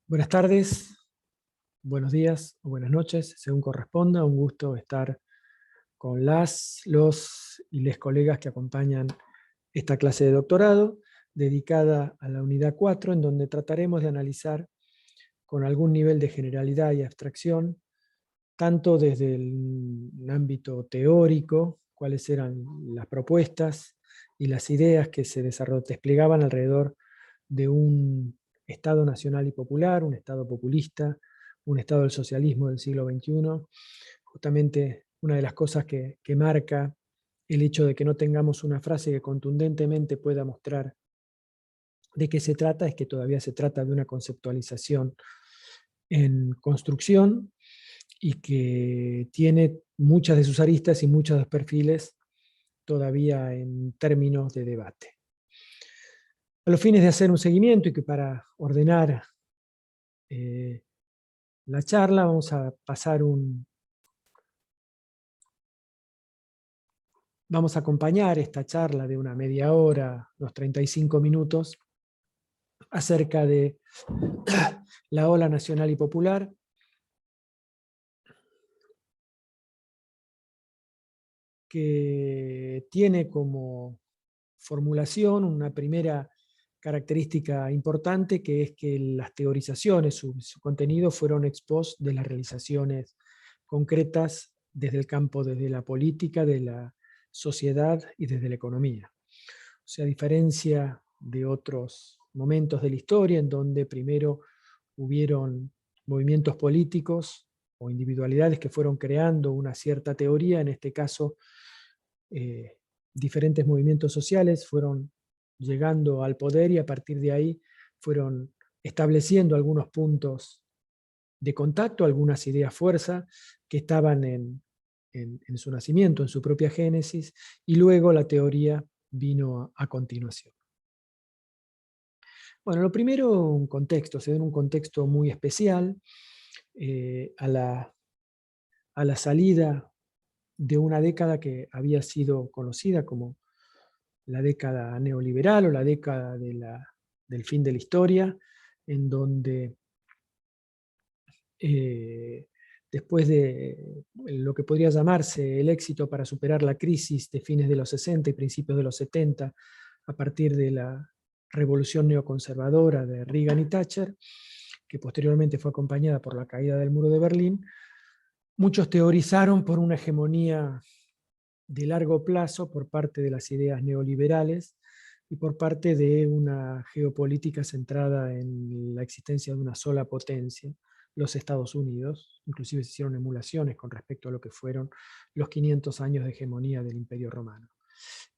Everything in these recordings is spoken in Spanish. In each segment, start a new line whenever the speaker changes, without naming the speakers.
Buenas tardes, buenos días o buenas noches, según corresponda. Un gusto estar con los y les colegas que acompañan esta clase de doctorado dedicada a la unidad 4, en donde trataremos de analizar con algún nivel de generalidad y abstracción, tanto desde el ámbito teórico, cuáles eran las propuestas y las ideas que se desplegaban alrededor de un Estado nacional y popular, un Estado populista, un Estado del socialismo del siglo XXI. Justamente una de las cosas que marca el hecho de que no tengamos una frase que contundentemente pueda mostrar de qué se trata es que todavía se trata de una conceptualización en construcción y que tiene muchas de sus aristas y muchos de los perfiles todavía en términos de debate. A los fines de hacer un seguimiento y que para ordenar la charla vamos a vamos a acompañar esta charla de una media hora, unos 35 minutos, acerca de la ola nacional y popular, que tiene como formulación una primera característica importante, que es que las teorizaciones, su contenido, fueron ex post de las realizaciones concretas desde el campo, desde la política, de la sociedad y desde la economía. O sea, a diferencia de otros momentos de la historia en donde primero hubieron movimientos políticos o individualidades que fueron creando una cierta teoría, en este caso eh, diferentes movimientos sociales fueron llegando al poder y a partir de ahí fueron estableciendo algunos puntos de contacto, algunas ideas fuerza que estaban en su nacimiento, en su propia génesis, y luego la teoría vino a continuación. Bueno, lo primero, un contexto, se da en un contexto muy especial, a la salida de una década que había sido conocida como la década neoliberal o la década del fin de la historia, en donde eh, después de lo que podría llamarse el éxito para superar la crisis de fines de los 60 y principios de los 70, a partir de la revolución neoconservadora de Reagan y Thatcher, que posteriormente fue acompañada por la caída del muro de Berlín, muchos teorizaron por una hegemonía de largo plazo por parte de las ideas neoliberales y por parte de una geopolítica centrada en la existencia de una sola potencia, los Estados Unidos. Inclusive se hicieron emulaciones con respecto a lo que fueron los 500 años de hegemonía del Imperio Romano.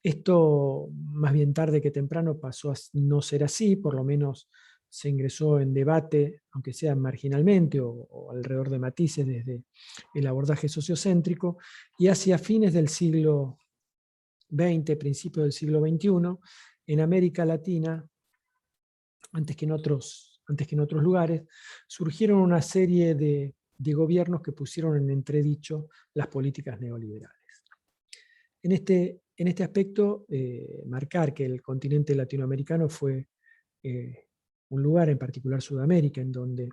Esto, más bien tarde que temprano, pasó a no ser así, por lo menos se ingresó en debate, aunque sea marginalmente o alrededor de matices desde el abordaje sociocéntrico, y hacia fines del siglo XX, principios del siglo XXI, en América Latina, antes que en otros lugares, surgieron una serie de gobiernos que pusieron en entredicho las políticas neoliberales. En este aspecto, marcar que el continente latinoamericano fue un lugar, en particular Sudamérica, en donde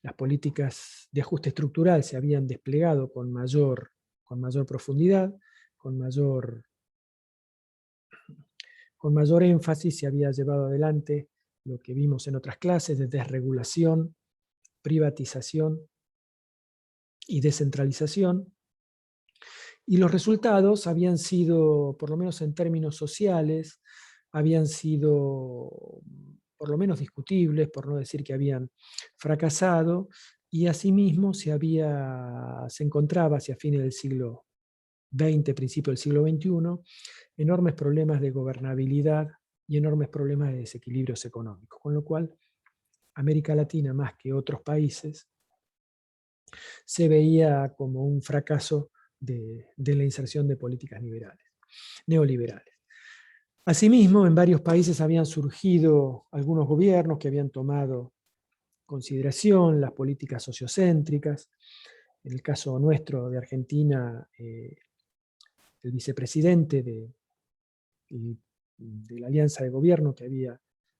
las políticas de ajuste estructural se habían desplegado con mayor profundidad, con mayor énfasis. Se había llevado adelante lo que vimos en otras clases de desregulación, privatización y descentralización, y los resultados habían sido, por lo menos en términos sociales, habían sido por lo menos discutibles, por no decir que habían fracasado, y asimismo se encontraba hacia fines del siglo XX, principio del siglo XXI, enormes problemas de gobernabilidad y enormes problemas de desequilibrios económicos, con lo cual América Latina, más que otros países, se veía como un fracaso de la inserción de políticas neoliberales. Asimismo, en varios países habían surgido algunos gobiernos que habían tomado consideración las políticas sociocéntricas. En el caso nuestro de Argentina, el vicepresidente de la alianza de gobierno que había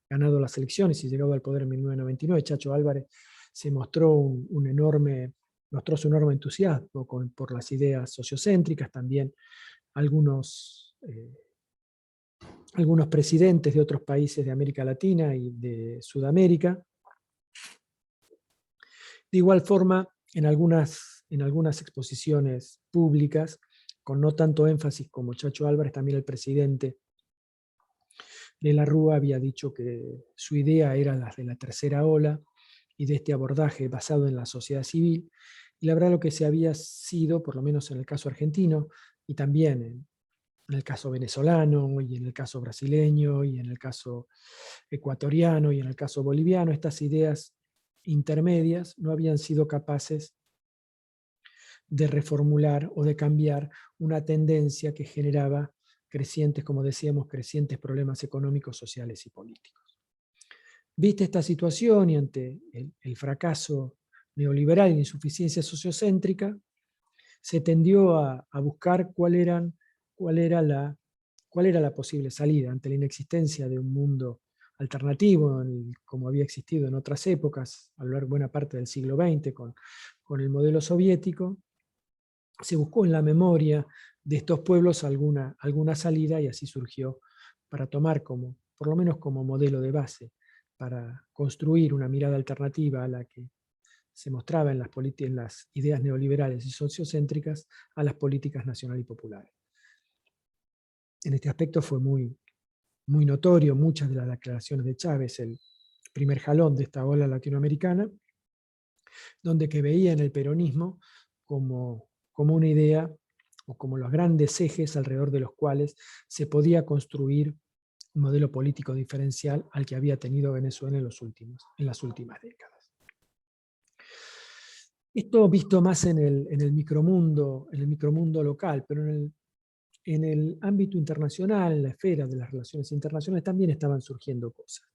ganado las elecciones y llegado al poder en 1999, Chacho Álvarez se mostró mostró su enorme entusiasmo por las ideas sociocéntricas. También algunos presidentes de otros países de América Latina y de Sudamérica. De igual forma, en algunas exposiciones públicas, con no tanto énfasis como Chacho Álvarez, también el presidente de la Rúa había dicho que su idea era la de la tercera ola y de este abordaje basado en la sociedad civil. Y la verdad, lo que se había sido, por lo menos en el caso argentino, y también en el caso venezolano, y en el caso brasileño, y en el caso ecuatoriano, y en el caso boliviano, estas ideas intermedias no habían sido capaces de reformular o de cambiar una tendencia que generaba crecientes, como decíamos, crecientes problemas económicos, sociales y políticos. Vista esta situación y ante el fracaso neoliberal y la insuficiencia sociocéntrica, se tendió a buscar cuál era la posible salida ante la inexistencia de un mundo alternativo, como había existido en otras épocas, a lo largo de buena parte del siglo XX, con el modelo soviético. Se buscó en la memoria de estos pueblos alguna salida, y así surgió, para tomar por lo menos como modelo de base, para construir una mirada alternativa a la que se mostraba en las ideas neoliberales y sociocéntricas, a las políticas nacional y populares. En este aspecto fue muy notorio muchas de las declaraciones de Chávez, el primer jalón de esta ola latinoamericana, donde que veía en el peronismo como una idea o como los grandes ejes alrededor de los cuales se podía construir un modelo político diferencial al que había tenido Venezuela en las últimas décadas. Esto visto más en el micromundo local, pero en el ámbito internacional, en la esfera de las relaciones internacionales, también estaban surgiendo cosas.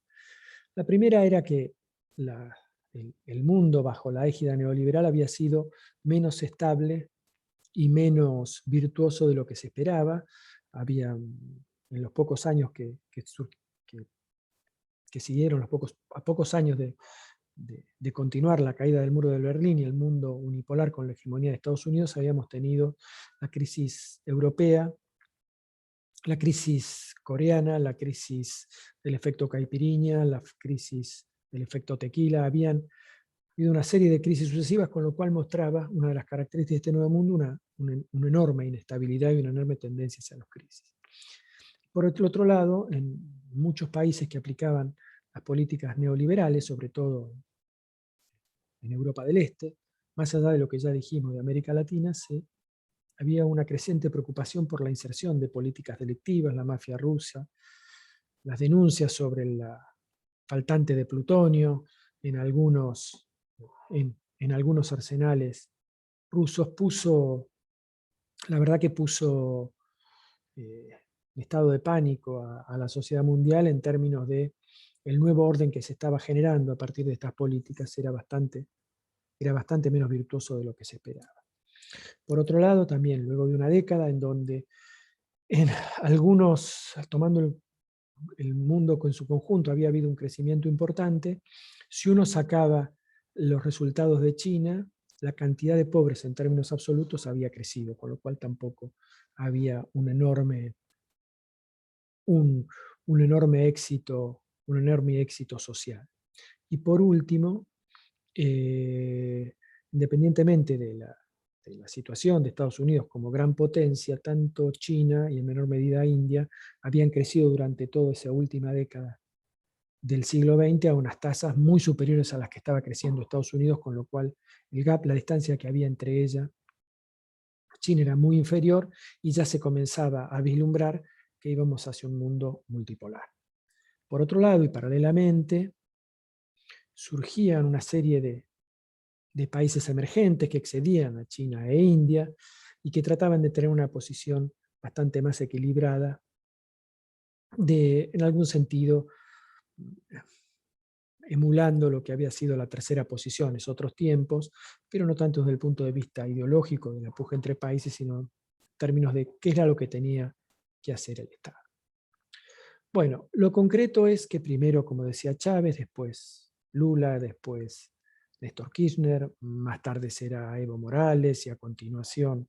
La primera era que el mundo bajo la égida neoliberal había sido menos estable y menos virtuoso de lo que se esperaba. Había, en los pocos años que siguieron, a pocos años de continuar la caída del muro de Berlín y el mundo unipolar con la hegemonía de Estados Unidos, habíamos tenido la crisis europea, la crisis coreana, la crisis del efecto caipiriña, la crisis del efecto tequila. Habían habido una serie de crisis sucesivas, con lo cual mostraba una de las características de este nuevo mundo, una enorme inestabilidad y una enorme tendencia hacia las crisis. Por el otro lado, en muchos países que aplicaban las políticas neoliberales, sobre todo en Europa del Este, más allá de lo que ya dijimos de América Latina, había una creciente preocupación por la inserción de políticas delictivas, la mafia rusa, las denuncias sobre la faltante de plutonio en algunos arsenales rusos, la verdad que puso en estado de pánico a la sociedad mundial en términos de el nuevo orden que se estaba generando a partir de estas políticas era bastante menos virtuoso de lo que se esperaba. Por otro lado, también luego de una década en donde en algunos, tomando el mundo con su conjunto, había habido un crecimiento importante, si uno sacaba los resultados de China, la cantidad de pobres en términos absolutos había crecido, con lo cual tampoco había un enorme éxito social. Y por último, independientemente de la situación de Estados Unidos como gran potencia, tanto China y en menor medida India habían crecido durante toda esa última década del siglo XX a unas tasas muy superiores a las que estaba creciendo Estados Unidos, con lo cual el gap, la distancia que había entre ella, China, era muy inferior, y ya se comenzaba a vislumbrar que íbamos hacia un mundo multipolar. Por otro lado, y paralelamente, surgían una serie de países emergentes que excedían a China e India y que trataban de tener una posición bastante más equilibrada, en algún sentido, emulando lo que había sido la tercera posición en otros tiempos, pero no tanto desde el punto de vista ideológico de la puja entre países, sino en términos de qué era lo que tenía que hacer el Estado. Bueno, lo concreto es que primero, como decía Chávez, después Lula, después Néstor Kirchner, más tarde será Evo Morales y a continuación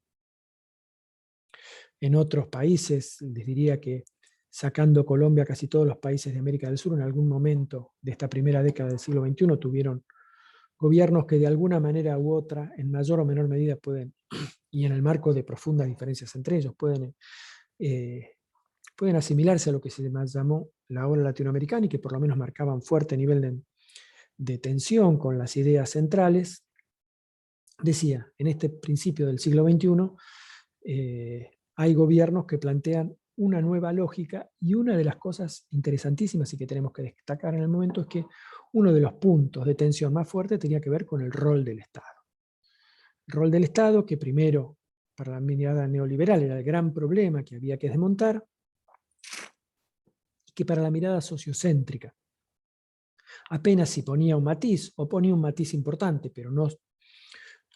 en otros países, les diría que sacando Colombia, casi todos los países de América del Sur en algún momento de esta primera década del siglo XXI tuvieron gobiernos que de alguna manera u otra, en mayor o menor medida pueden, y en el marco de profundas diferencias entre ellos, eh, pueden asimilarse a lo que se llamó la ola latinoamericana y que por lo menos marcaban fuerte nivel de tensión con las ideas centrales. Decía, en este principio del siglo XXI hay gobiernos que plantean una nueva lógica y una de las cosas interesantísimas y que tenemos que destacar en el momento es que uno de los puntos de tensión más fuerte tenía que ver con el rol del Estado. El rol del Estado, que primero para la mirada neoliberal era el gran problema que había que desmontar, y que para la mirada sociocéntrica apenas si ponía un matiz, o ponía un matiz importante, pero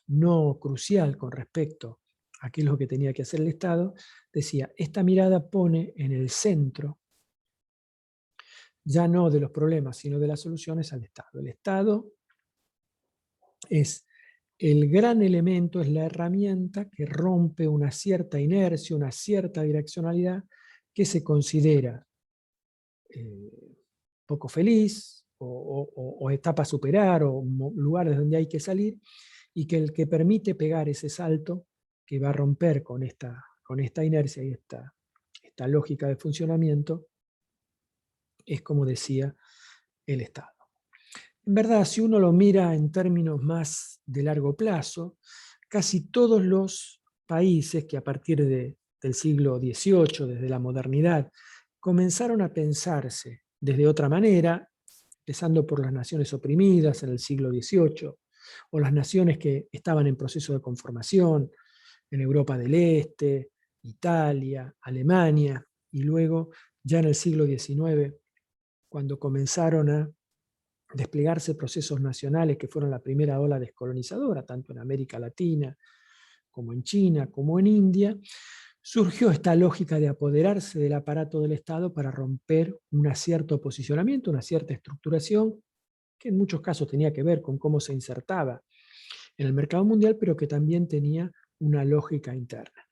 no crucial con respecto a qué es lo que tenía que hacer el Estado, decía, esta mirada pone en el centro, ya no de los problemas, sino de las soluciones al Estado. El Estado es el gran elemento, es la herramienta que rompe una cierta inercia, una cierta direccionalidad que se considera poco feliz, o etapa a superar, o lugares donde hay que salir, y que el que permite pegar ese salto que va a romper con esta inercia y esta lógica de funcionamiento es, como decía, el Estado. En verdad, si uno lo mira en términos más de largo plazo, casi todos los países que a partir del siglo XVIII, desde la modernidad, comenzaron a pensarse desde otra manera, empezando por las naciones oprimidas en el siglo XVIII, o las naciones que estaban en proceso de conformación, en Europa del Este, Italia, Alemania, y luego ya en el siglo XIX, cuando comenzaron a desplegarse procesos nacionales que fueron la primera ola descolonizadora, tanto en América Latina como en China, como en India, surgió esta lógica de apoderarse del aparato del Estado para romper un cierto posicionamiento, una cierta estructuración, que en muchos casos tenía que ver con cómo se insertaba en el mercado mundial, pero que también tenía una lógica interna.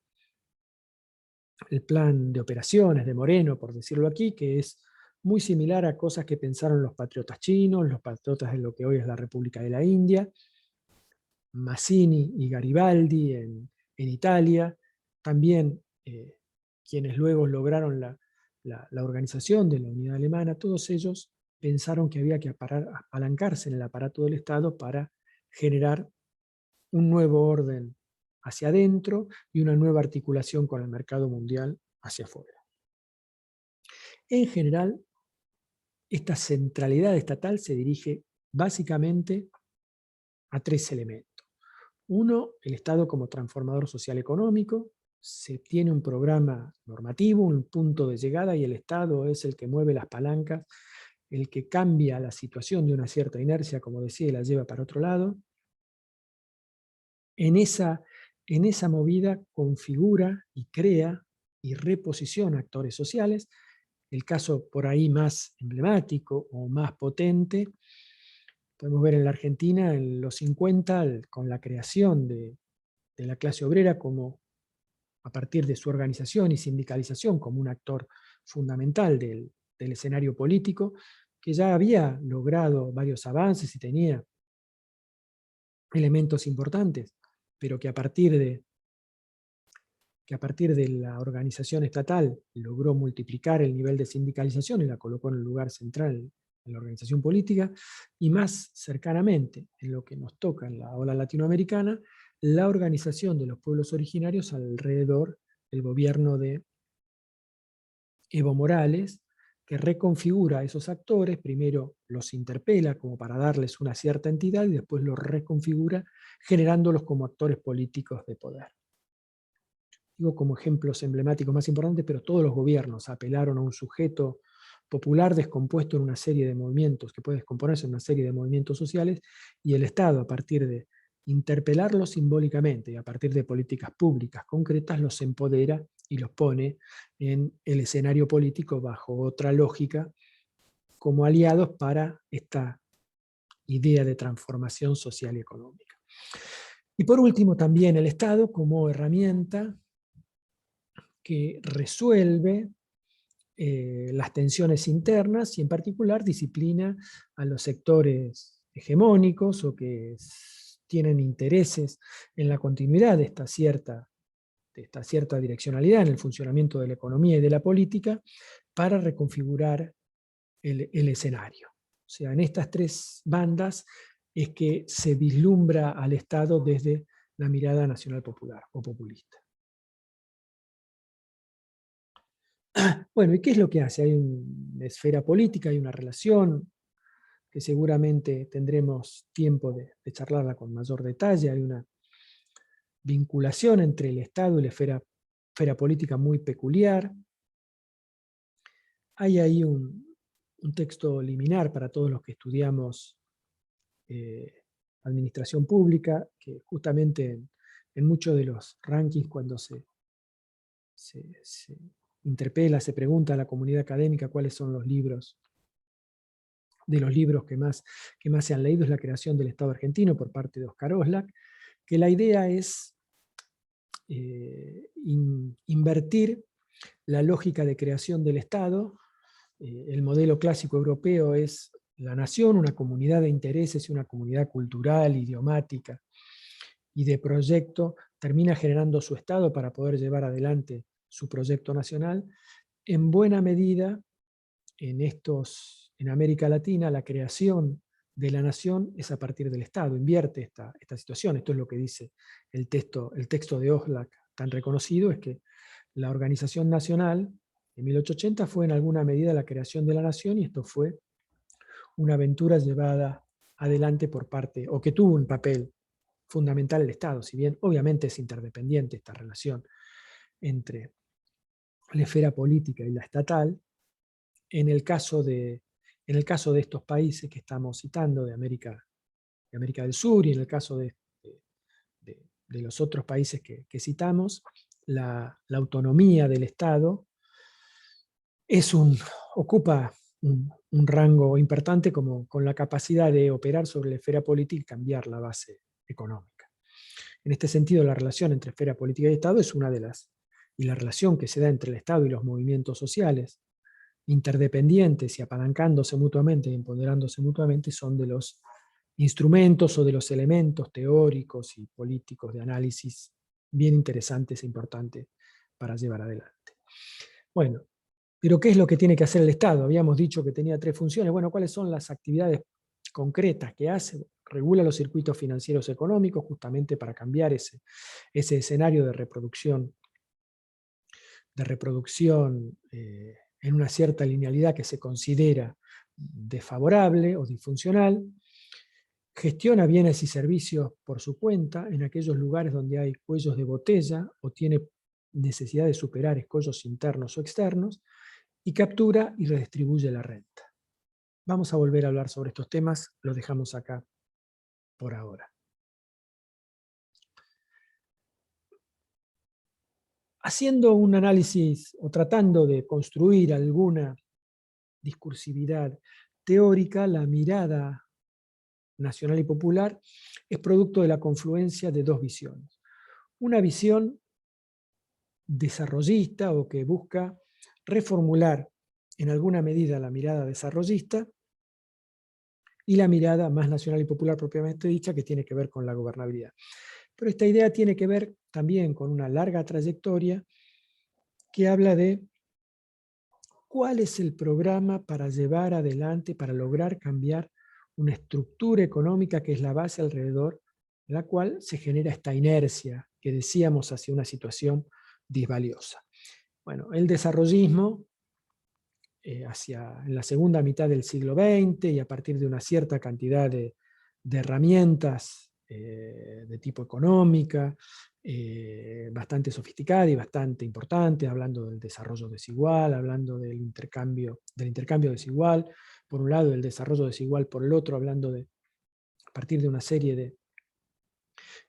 El plan de operaciones de Moreno, por decirlo aquí, que es muy similar a cosas que pensaron los patriotas chinos, los patriotas de lo que hoy es la República de la India, Mazzini y Garibaldi en Italia, también quienes luego lograron la organización de la unidad alemana, todos ellos pensaron que había que apalancarse en el aparato del Estado para generar un nuevo orden hacia adentro y una nueva articulación con el mercado mundial hacia afuera. En general, esta centralidad estatal se dirige básicamente a tres elementos. Uno, el Estado como transformador social económico. Se tiene un programa normativo, un punto de llegada, y el Estado es el que mueve las palancas, el que cambia la situación de una cierta inercia, como decía, y la lleva para otro lado. En esa movida configura y crea y reposiciona actores sociales. El caso por ahí más emblemático o más potente podemos ver en la Argentina en los 50 con la creación de la clase obrera como, a partir de su organización y sindicalización, como un actor fundamental del escenario político, que ya había logrado varios avances y tenía elementos importantes, pero que a partir de la organización estatal logró multiplicar el nivel de sindicalización y la colocó en el lugar central en la organización política, y más cercanamente, en lo que nos toca en la ola latinoamericana, la organización de los pueblos originarios alrededor del gobierno de Evo Morales, que reconfigura a esos actores, primero los interpela como para darles una cierta entidad y después los reconfigura generándolos como actores políticos de poder. Digo como ejemplos emblemáticos más importantes, pero todos los gobiernos apelaron a un sujeto popular descompuesto en una serie de movimientos, que puede descomponerse en una serie de movimientos sociales, y el Estado, a partir de interpelarlos simbólicamente y a partir de políticas públicas concretas, los empodera y los pone en el escenario político bajo otra lógica como aliados para esta idea de transformación social y económica. Y por último, también el Estado como herramienta que resuelve las tensiones internas y en particular disciplina a los sectores hegemónicos o que tienen intereses en la continuidad de esta cierta direccionalidad en el funcionamiento de la economía y de la política para reconfigurar el escenario. O sea, en estas tres bandas es que se vislumbra al Estado desde la mirada nacional popular o populista. Bueno, ¿y qué es lo que hace? Hay una esfera política, hay una relación que seguramente tendremos tiempo de charlarla con mayor detalle, hay una vinculación entre el Estado y la esfera política muy peculiar. Hay ahí un texto liminar para todos los que estudiamos administración pública, que justamente en muchos de los rankings cuando se interpela, se pregunta a la comunidad académica cuáles son los libros, de los libros que más se han leído, es La creación del Estado argentino por parte de Oscar Oslak, que la idea es invertir la lógica de creación del Estado. El modelo clásico europeo es la nación, una comunidad de intereses y una comunidad cultural, idiomática y de proyecto, termina generando su Estado para poder llevar adelante su proyecto nacional. En buena medida, en América Latina, la creación de la nación es a partir del Estado, invierte esta situación. Esto es lo que dice el texto de Oslak, tan reconocido, es que la organización nacional en 1880 fue en alguna medida la creación de la nación, y esto fue una aventura llevada adelante por parte, o que tuvo un papel fundamental el Estado, si bien obviamente es interdependiente esta relación entre la esfera política y la estatal. En el caso de estos países que estamos citando, de América del Sur, y en el caso de los otros países que citamos, la autonomía del Estado ocupa un rango importante con la capacidad de operar sobre la esfera política y cambiar la base económica. En este sentido, la relación entre esfera política y Estado es una de las, y la relación que se da entre el Estado y los movimientos sociales, interdependientes y apalancándose mutuamente y empoderándose mutuamente, son de los instrumentos o de los elementos teóricos y políticos de análisis bien interesantes e importantes para llevar adelante. Bueno, pero ¿qué es lo que tiene que hacer el Estado? Habíamos dicho que tenía tres funciones. Bueno, ¿cuáles son las actividades concretas que hace? Regula los circuitos financieros económicos justamente para cambiar ese escenario de reproducción en una cierta linealidad que se considera desfavorable o disfuncional. Gestiona bienes y servicios por su cuenta en aquellos lugares donde hay cuellos de botella o tiene necesidad de superar escollos internos o externos, y captura y redistribuye la renta. Vamos a volver a hablar sobre estos temas, los dejamos acá por ahora. Haciendo un análisis o tratando de construir alguna discursividad teórica, la mirada nacional y popular es producto de la confluencia de dos visiones. Una visión desarrollista o que busca reformular en alguna medida la mirada desarrollista, y la mirada más nacional y popular propiamente dicha, que tiene que ver con la gobernabilidad. Pero esta idea tiene que ver también con una larga trayectoria que habla de cuál es el programa para llevar adelante, para lograr cambiar una estructura económica que es la base alrededor de la cual se genera esta inercia que decíamos hacia una situación disvaliosa. Bueno, el desarrollismo en la segunda mitad del siglo XX y a partir de una cierta cantidad de herramientas de tipo económica, bastante sofisticada y bastante importante, hablando del desarrollo desigual, hablando del intercambio desigual, por un lado, del desarrollo desigual por el otro, hablando a partir de una serie de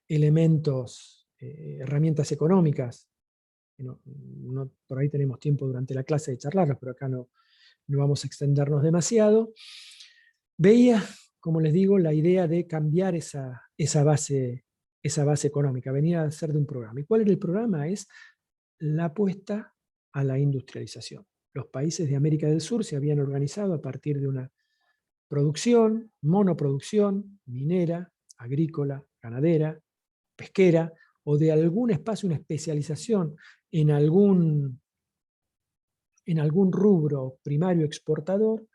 elementos, herramientas económicas por ahí tenemos tiempo durante la clase de charlarlas, pero acá no vamos a extendernos demasiado, veía, como les digo, la idea de cambiar esa base económica, venía a ser de un programa. ¿Y cuál era el programa? Es la apuesta a la industrialización. Los países de América del Sur se habían organizado a partir de una producción, monoproducción, minera, agrícola, ganadera, pesquera, o de algún espacio, una especialización en algún rubro primario exportador.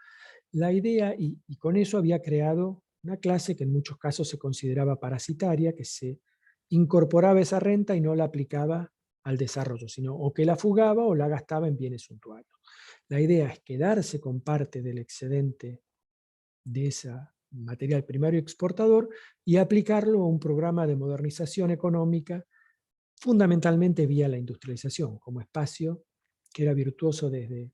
La idea, y con eso había creado una clase que en muchos casos se consideraba parasitaria, que se incorporaba esa renta y no la aplicaba al desarrollo, sino o que la fugaba o la gastaba en bienes suntuarios. La idea es quedarse con parte del excedente de ese material primario exportador y aplicarlo a un programa de modernización económica, fundamentalmente vía la industrialización, como espacio que era virtuoso desde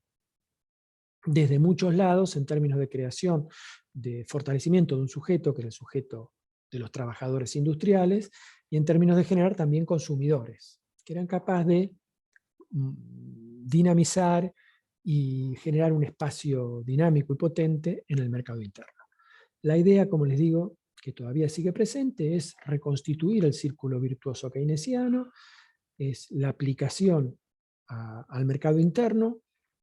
muchos lados en términos de creación, de fortalecimiento de un sujeto, que era el sujeto de los trabajadores industriales, y en términos de generar también consumidores, que eran capaces de dinamizar y generar un espacio dinámico y potente en el mercado interno. La idea, como les digo, que todavía sigue presente, es reconstituir el círculo virtuoso keynesiano, es la aplicación al mercado interno,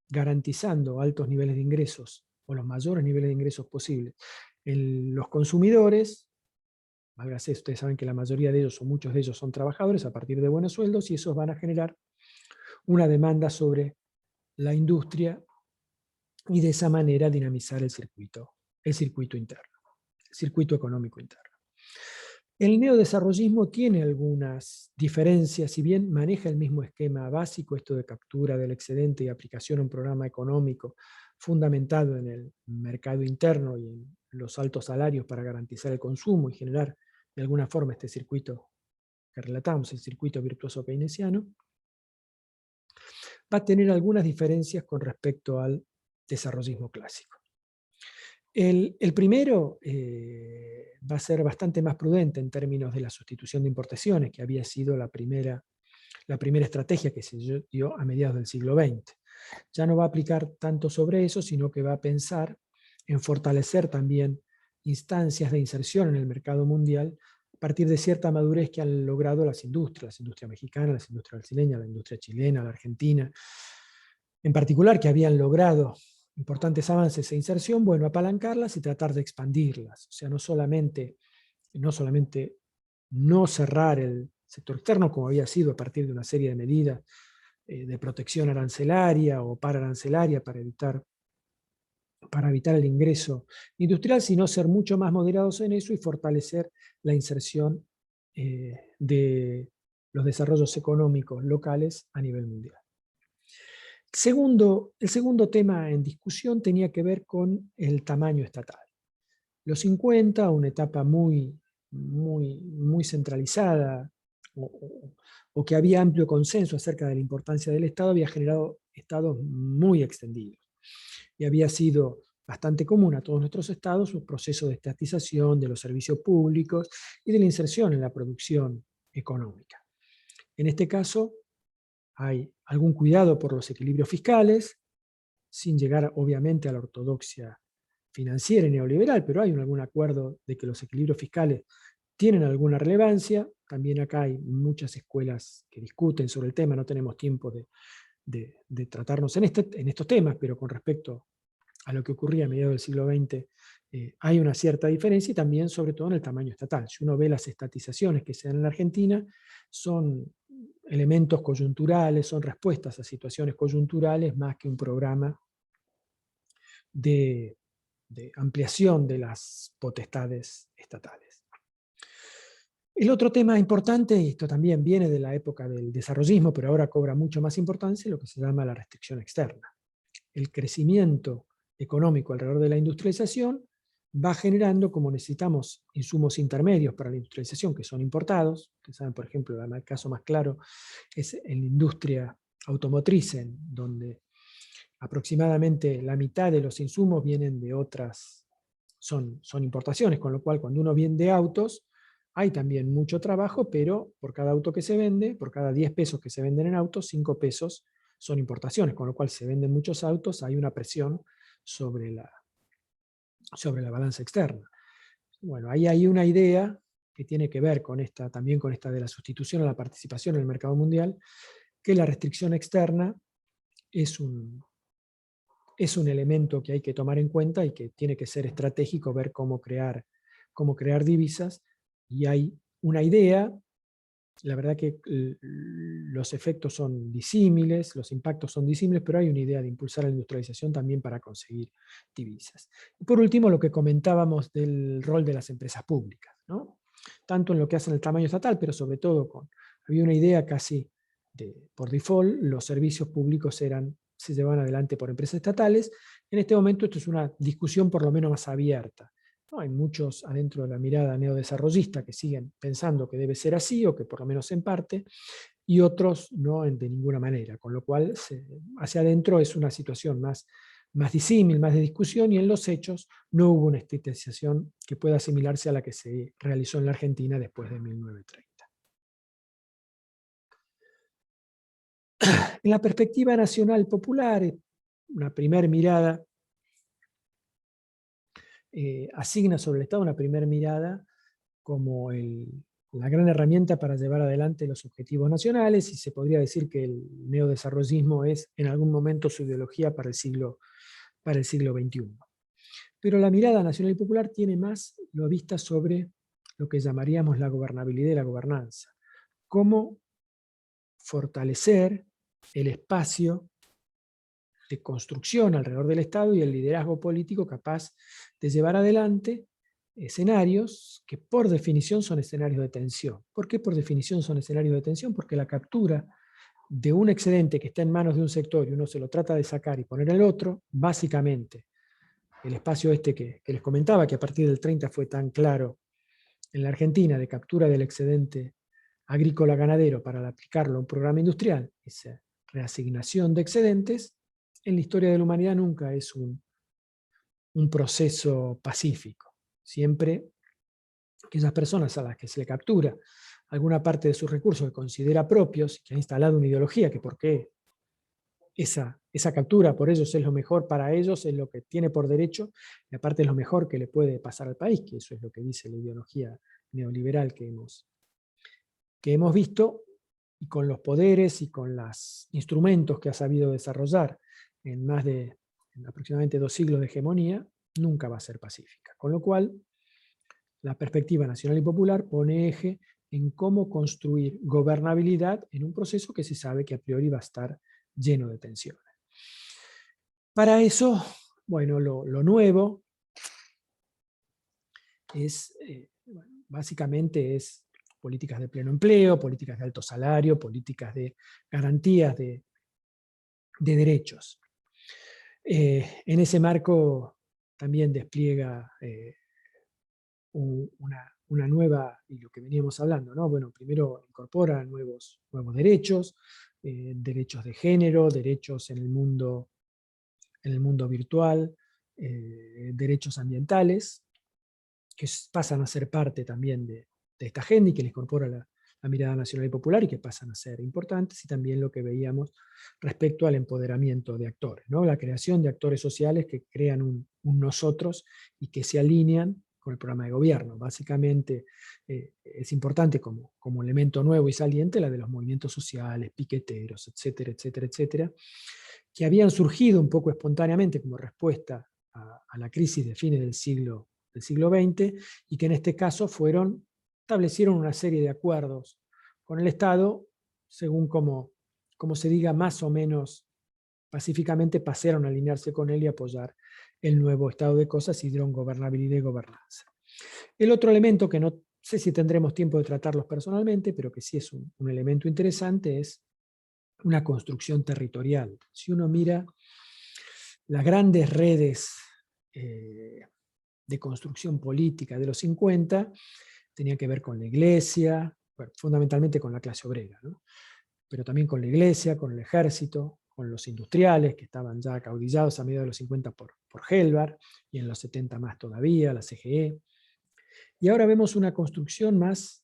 garantizando altos niveles de ingresos, o los mayores niveles de ingresos posibles, en los consumidores. Válgase, ustedes saben que la mayoría de ellos, o muchos de ellos, son trabajadores a partir de buenos sueldos, y esos van a generar una demanda sobre la industria, y de esa manera dinamizar el circuito interno, el circuito económico interno. El neodesarrollismo tiene algunas diferencias, si bien maneja el mismo esquema básico, esto de captura del excedente y aplicación a un programa económico fundamentado en el mercado interno y en los altos salarios para garantizar el consumo y generar de alguna forma este circuito que relatamos, el circuito virtuoso keynesiano, va a tener algunas diferencias con respecto al desarrollismo clásico. El primero va a ser bastante más prudente en términos de la sustitución de importaciones, que había sido la primera estrategia que se dio a mediados del siglo XX. Ya no va a aplicar tanto sobre eso, sino que va a pensar en fortalecer también instancias de inserción en el mercado mundial a partir de cierta madurez que han logrado las industrias mexicanas, las industrias brasileñas, la industria chilena, la argentina, en particular, que habían logrado importantes avances e inserción, bueno, apalancarlas y tratar de expandirlas. O sea, no solamente no cerrar el sector externo, como había sido a partir de una serie de medidas de protección arancelaria o paraarancelaria para evitar el ingreso industrial, sino ser mucho más moderados en eso y fortalecer la inserción de los desarrollos económicos locales a nivel mundial. El segundo tema en discusión tenía que ver con el tamaño estatal. Los 50, una etapa muy centralizada, o que había amplio consenso acerca de la importancia del Estado, había generado estados muy extendidos. Y había sido bastante común a todos nuestros estados un proceso de estatización de los servicios públicos y de la inserción en la producción económica. En este caso, hay algún cuidado por los equilibrios fiscales, sin llegar obviamente a la ortodoxia financiera y neoliberal, pero hay algún acuerdo de que los equilibrios fiscales tienen alguna relevancia. También acá hay muchas escuelas que discuten sobre el tema, no tenemos tiempo de tratarnos en estos temas, pero con respecto a lo que ocurría a mediados del siglo XX, hay una cierta diferencia, y también sobre todo en el tamaño estatal. Si uno ve las estatizaciones que se dan en la Argentina, son elementos coyunturales, son respuestas a situaciones coyunturales más que un programa de ampliación de las potestades estatales. El otro tema importante, y esto también viene de la época del desarrollismo, pero ahora cobra mucho más importancia, lo que se llama la restricción externa. El crecimiento económico alrededor de la industrialización va generando, como necesitamos insumos intermedios para la industrialización que son importados. Ustedes saben, por ejemplo, el caso más claro es en la industria automotriz, en donde aproximadamente la mitad de los insumos vienen de otras, son importaciones, con lo cual cuando uno vende autos, hay también mucho trabajo, pero por cada auto que se vende, por cada 10 pesos que se venden en autos, 5 pesos son importaciones, con lo cual se venden muchos autos, hay una presión sobre la balanza externa. Bueno, ahí hay una idea que tiene que ver con esta, también con esta de la sustitución a la participación en el mercado mundial, que la restricción externa es un elemento que hay que tomar en cuenta y que tiene que ser estratégico ver cómo crear divisas, y hay una idea. La verdad que los efectos son disímiles, los impactos son disímiles, pero hay una idea de impulsar la industrialización también para conseguir divisas. Y por último, lo que comentábamos del rol de las empresas públicas, ¿no? Tanto en lo que hacen el tamaño estatal, pero sobre todo había una idea casi por default, los servicios públicos se llevaban adelante por empresas estatales. En este momento esto es una discusión por lo menos más abierta. No, hay muchos adentro de la mirada neodesarrollista que siguen pensando que debe ser así, o que por lo menos en parte, y otros no de ninguna manera, con lo cual hacia adentro es una situación más disímil, más de discusión, y en los hechos no hubo una estatización que pueda asimilarse a la que se realizó en la Argentina después de 1930. En la perspectiva nacional popular, una primera mirada asigna sobre el Estado una primera mirada como la gran herramienta para llevar adelante los objetivos nacionales, y se podría decir que el neodesarrollismo es en algún momento su ideología para el siglo XXI. Pero la mirada nacional y popular tiene más la vista sobre lo que llamaríamos la gobernabilidad y la gobernanza. Cómo fortalecer el espacio de construcción alrededor del Estado y el liderazgo político capaz de llevar adelante escenarios que por definición son escenarios de tensión. ¿Por qué por definición son escenarios de tensión? Porque la captura de un excedente que está en manos de un sector y uno se lo trata de sacar y poner en el otro, básicamente, el espacio este que les comentaba, que a partir del 30 fue tan claro en la Argentina, de captura del excedente agrícola ganadero para aplicarlo a un programa industrial, esa reasignación de excedentes, en la historia de la humanidad nunca es un proceso pacífico. Siempre aquellas personas a las que se le captura alguna parte de sus recursos que considera propios, que ha instalado una ideología que por qué esa captura por ellos es lo mejor para ellos, es lo que tiene por derecho, y aparte es lo mejor que le puede pasar al país, que eso es lo que dice la ideología neoliberal que hemos visto, y con los poderes y con los instrumentos que ha sabido desarrollar en aproximadamente 2 siglos de hegemonía, nunca va a ser pacífica. Con lo cual, la perspectiva nacional y popular pone eje en cómo construir gobernabilidad en un proceso que se sabe que a priori va a estar lleno de tensiones. Para eso, bueno, lo nuevo es, básicamente es políticas de pleno empleo, políticas de alto salario, políticas de garantías de derechos. En ese marco también despliega una nueva, y lo que veníamos hablando, ¿no? Bueno, primero incorpora nuevos derechos, derechos de género, derechos en el mundo virtual, derechos ambientales, que pasan a ser parte también de esta agenda y que le incorpora la mirada nacional y popular, y que pasan a ser importantes, y también lo que veíamos respecto al empoderamiento de actores, ¿no? La creación de actores sociales que crean un nosotros y que se alinean con el programa de gobierno. Básicamente es importante como elemento nuevo y saliente la de los movimientos sociales, piqueteros, etcétera, etcétera, etcétera, que habían surgido un poco espontáneamente como respuesta a la crisis de fines del siglo XX, y que en este caso establecieron una serie de acuerdos con el Estado, según como se diga, más o menos pacíficamente pasaron a alinearse con él y apoyar el nuevo estado de cosas, y dieron gobernabilidad y gobernanza. El otro elemento, que no sé si tendremos tiempo de tratarlos personalmente, pero que sí es un elemento interesante, es una construcción territorial. Si uno mira las grandes redes de construcción política de los 50, tenía que ver con la iglesia, bueno, fundamentalmente con la clase obrera, ¿no? Pero también con la iglesia, con el ejército, con los industriales que estaban ya acaudillados a mediados de los 50 por Helvar, y en los 70 más todavía, la CGE. Y ahora vemos una construcción más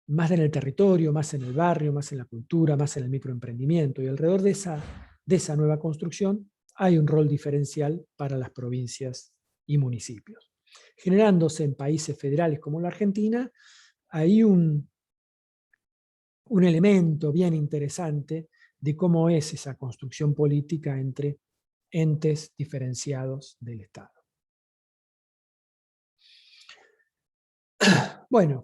en el territorio, más en el barrio, más en la cultura, más en el microemprendimiento. Y alrededor de esa nueva construcción hay un rol diferencial para las provincias y municipios. Generándose en países federales como la Argentina, hay un elemento bien interesante de cómo es esa construcción política entre entes diferenciados del Estado. Bueno,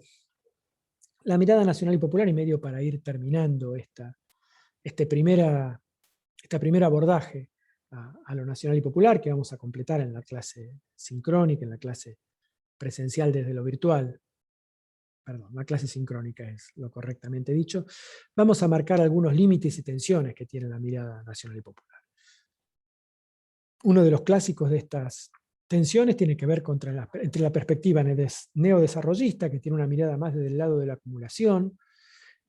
la mirada nacional y popular, y medio para ir terminando este primer abordaje a lo nacional y popular, que vamos a completar en la clase sincrónica, en la clase presencial desde lo virtual. Perdón, la clase sincrónica es lo correctamente dicho. Vamos a marcar algunos límites y tensiones que tiene la mirada nacional y popular. Uno de los clásicos de estas tensiones tiene que ver entre la perspectiva neodesarrollista, que tiene una mirada más desde el lado de la acumulación.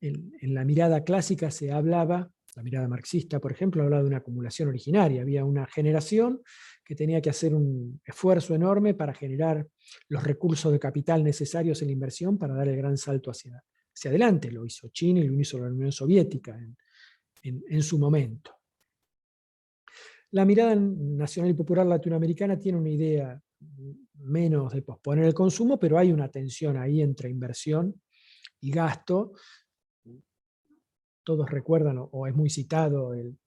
En la mirada clásica se hablaba, la mirada marxista, por ejemplo, hablaba de una acumulación originaria. Había una generación que tenía que hacer un esfuerzo enorme para generar los recursos de capital necesarios en la inversión para dar el gran salto hacia adelante. Lo hizo China y lo hizo la Unión Soviética en su momento. La mirada nacional y popular latinoamericana tiene una idea menos de posponer el consumo, pero hay una tensión ahí entre inversión y gasto. Todos recuerdan, o es muy citado, el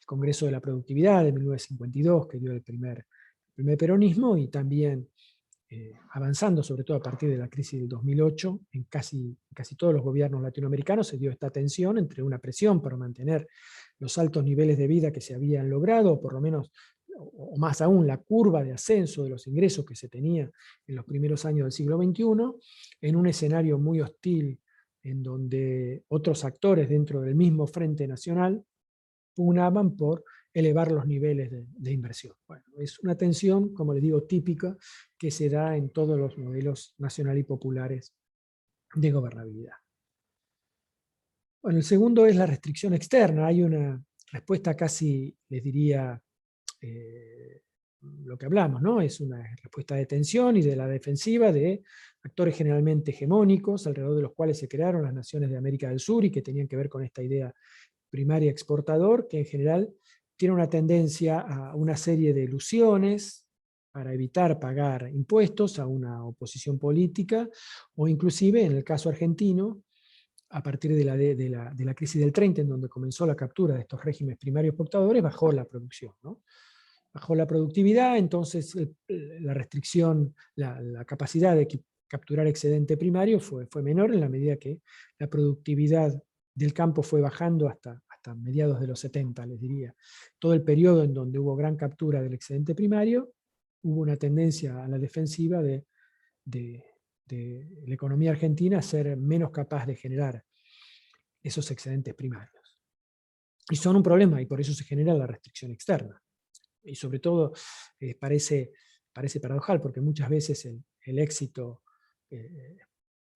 Congreso de la Productividad de 1952, que dio el primer peronismo, y también avanzando, sobre todo a partir de la crisis del 2008, en casi todos los gobiernos latinoamericanos se dio esta tensión entre una presión para mantener los altos niveles de vida que se habían logrado, o por lo menos, o más aún, la curva de ascenso de los ingresos que se tenía en los primeros años del siglo XXI, en un escenario muy hostil en donde otros actores dentro del mismo Frente Nacional pugnaban por elevar los niveles de inversión. Bueno, es una tensión, como les digo, típica que se da en todos los modelos nacional y populares de gobernabilidad. Bueno, el segundo es la restricción externa. Hay una respuesta casi, les diría, lo que hablamos, ¿no? Es una respuesta de tensión y de la defensiva de actores generalmente hegemónicos, alrededor de los cuales se crearon las naciones de América del Sur y que tenían que ver con esta idea primaria exportador, que en general tiene una tendencia a una serie de ilusiones para evitar pagar impuestos a una oposición política, o inclusive, en el caso argentino, a partir de la crisis del 30, en donde comenzó la captura de estos regímenes primarios exportadores, bajó la producción, ¿no? Bajó la productividad, entonces la restricción, la capacidad de capturar excedente primario fue menor en la medida que la productividad del campo fue bajando hasta mediados de los 70, les diría. Todo el periodo en donde hubo gran captura del excedente primario, hubo una tendencia a la defensiva de la economía argentina a ser menos capaz de generar esos excedentes primarios. Y son un problema, y por eso se genera la restricción externa. Y sobre todo parece paradojal, porque muchas veces el éxito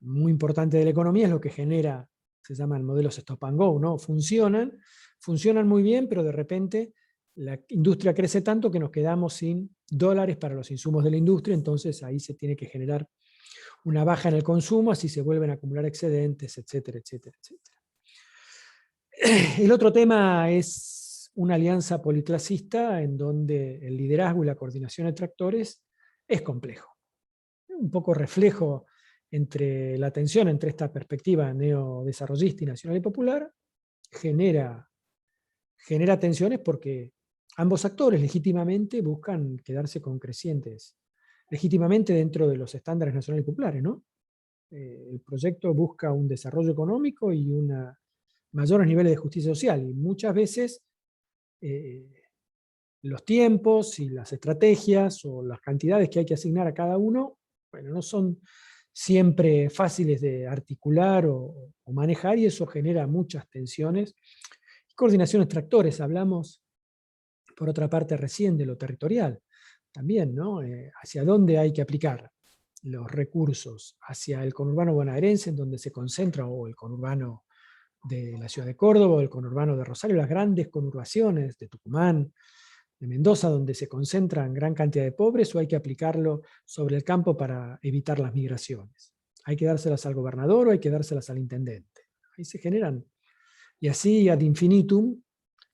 muy importante de la economía es lo que genera, se llaman modelos stop and go, ¿no? Funcionan muy bien, pero de repente la industria crece tanto que nos quedamos sin dólares para los insumos de la industria, entonces ahí se tiene que generar una baja en el consumo, así se vuelven a acumular excedentes, etcétera, etcétera, etcétera. El otro tema es una alianza policlasista en donde el liderazgo y la coordinación entre actores es complejo. Un poco reflejo entre la tensión entre esta perspectiva neodesarrollista y nacional y popular, genera tensiones porque ambos actores legítimamente buscan quedarse con crecientes, legítimamente dentro de los estándares nacionales y populares, ¿no? El proyecto busca un desarrollo económico y mayores niveles de justicia social, y muchas veces los tiempos y las estrategias o las cantidades que hay que asignar a cada uno, bueno, no son siempre fáciles de articular o manejar, y eso genera muchas tensiones. Coordinación entre actores, hablamos por otra parte recién de lo territorial, también, ¿no? Hacia dónde hay que aplicar los recursos, hacia el conurbano bonaerense, en donde se concentra, o el conurbano de la ciudad de Córdoba, o el conurbano de Rosario, las grandes conurbaciones de Tucumán, de Mendoza, donde se concentran gran cantidad de pobres, o hay que aplicarlo sobre el campo para evitar las migraciones? ¿Hay que dárselas al gobernador o hay que dárselas al intendente? Ahí se generan, y así ad infinitum,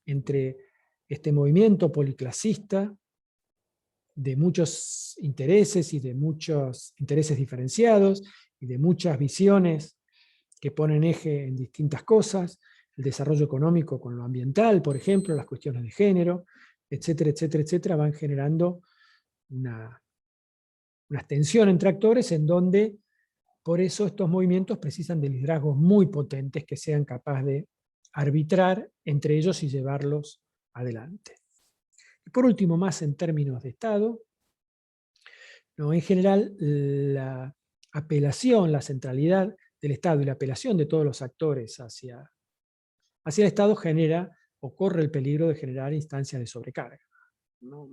entre este movimiento policlasista de muchos intereses y de muchos intereses diferenciados y de muchas visiones que ponen eje en distintas cosas, el desarrollo económico con lo ambiental, por ejemplo, las cuestiones de género, etcétera, etcétera, etcétera, van generando una tensión entre actores en donde, por eso estos movimientos precisan de liderazgos muy potentes que sean capaces de arbitrar entre ellos y llevarlos adelante. Y por último, más en términos de Estado, ¿no? En general, la apelación, la centralidad del Estado y la apelación de todos los actores hacia el Estado genera o corre el peligro de generar instancias de sobrecarga, ¿no?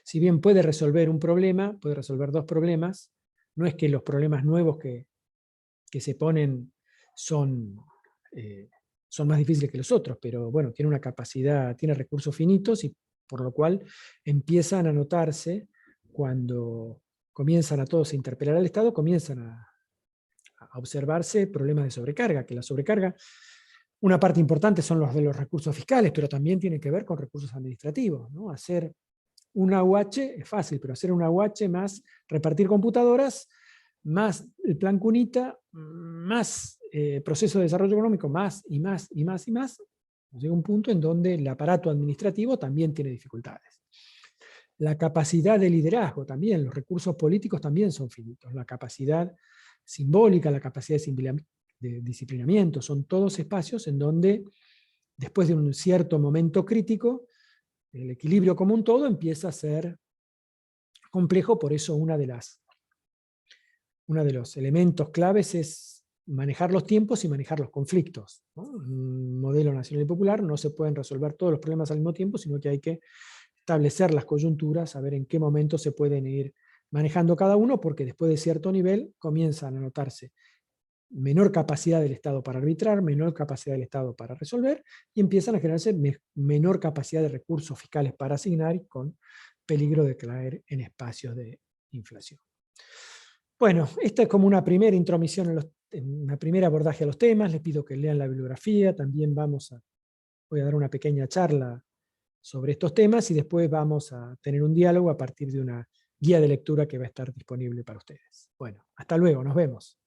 Si bien puede resolver un problema, puede resolver dos problemas, no es que los problemas nuevos que se ponen son más difíciles que los otros, pero bueno, tiene una capacidad, tiene recursos finitos, y por lo cual empiezan a notarse cuando comienzan a todos a interpelar al Estado, comienzan a observarse problemas de sobrecarga, que la sobrecarga, una parte importante son los de los recursos fiscales, pero también tiene que ver con recursos administrativos, ¿no? Hacer un AUH es fácil, pero hacer un AUH más repartir computadoras, más el plan Cunita, más proceso de desarrollo económico, más y más y más y más, llega un punto en donde el aparato administrativo también tiene dificultades. La capacidad de liderazgo también, los recursos políticos también son finitos, la capacidad simbólica, la capacidad de disciplinamiento, son todos espacios en donde, después de un cierto momento crítico, el equilibrio como un todo empieza a ser complejo. Por eso uno de los elementos claves es manejar los tiempos y manejar los conflictos, ¿no? En un modelo nacional y popular no se pueden resolver todos los problemas al mismo tiempo, sino que hay que establecer las coyunturas, saber en qué momento se pueden ir manejando cada uno, porque después de cierto nivel comienzan a notarse menor capacidad del Estado para arbitrar, menor capacidad del Estado para resolver, y empiezan a generarse menor capacidad de recursos fiscales para asignar, y con peligro de caer en espacios de inflación. Bueno, esta es como una primera intromisión en una primer abordaje a los temas. Les pido que lean la bibliografía, también voy a dar una pequeña charla sobre estos temas, y después vamos a tener un diálogo a partir de una guía de lectura que va a estar disponible para ustedes. Bueno, hasta luego, nos vemos.